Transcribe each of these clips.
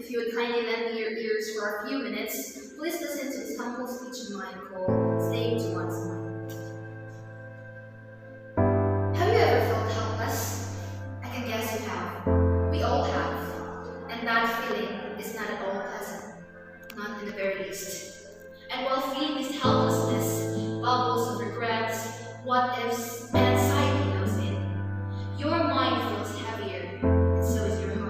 If you would kindly lend me your ears for a few minutes, please listen to this humble speech of mine called Staying to One's Mind. Have you ever felt helpless? I can guess you have. We all have. And that feeling is not at all pleasant. Not in the very least. And while feeling this helplessness, bubbles of regrets, what ifs, and anxiety comes in, your mind feels heavier, and so is your heart.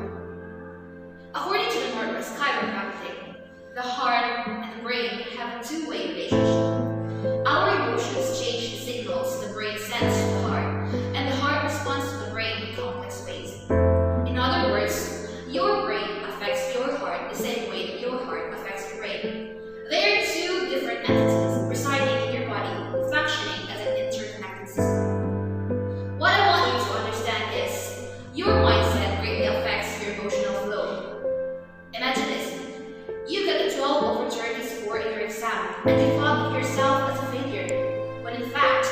According to the Northwest chiropractic, the heart and the brain have a two-way relationship. Our emotions change the signals the brain sends to the heart, and the heart responds to the brain in complex ways. In other words, your brain affects your heart the same way that your heart affects your brain. They are two different entities residing in your body, functioning as an interconnected system. What I want you to understand is, your mindset greatly affects your emotional flow. Imagine this. You get a 12 over 30 score in your exam, and you thought of yourself as a failure, when in fact,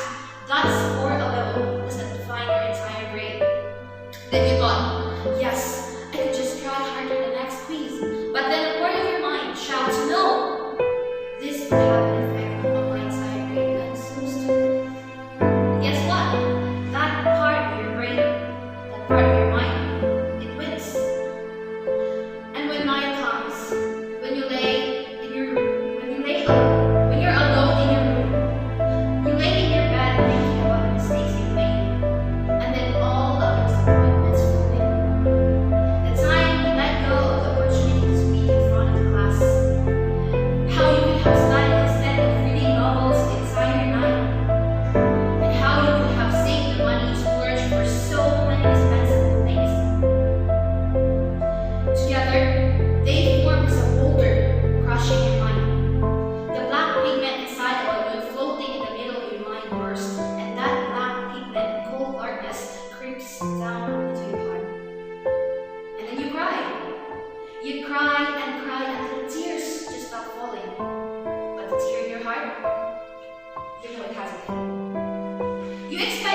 that score alone does not define your entire grade. Then you thought, yes, I could just try harder in the next quiz, but then a part of your mind shouts, no! This would have an effect on my entire grade. I'm so stupid. And guess what? That part of your brain, that part of your mind, it wins. And when night comes, when you lay in your room, when you're alone in your room, you lay in your bed thinking about the mistakes you made, and then all of your disappointments will win. The time you let go of the opportunity to speak in front of the class, how you could have studied instead of reading novels the entire night, and how you could have saved the money you splurged for so many expensive things. Together, they form as a boulder crushing your mind. The black pigment inside the balloon floating in the middle of your mind bursts, and that black pigment, cold darkness, creeps down into your heart. And then you cry. You cry and cry until the tears just stop falling. But the tear in your heart, you know it hasn't hit. You expect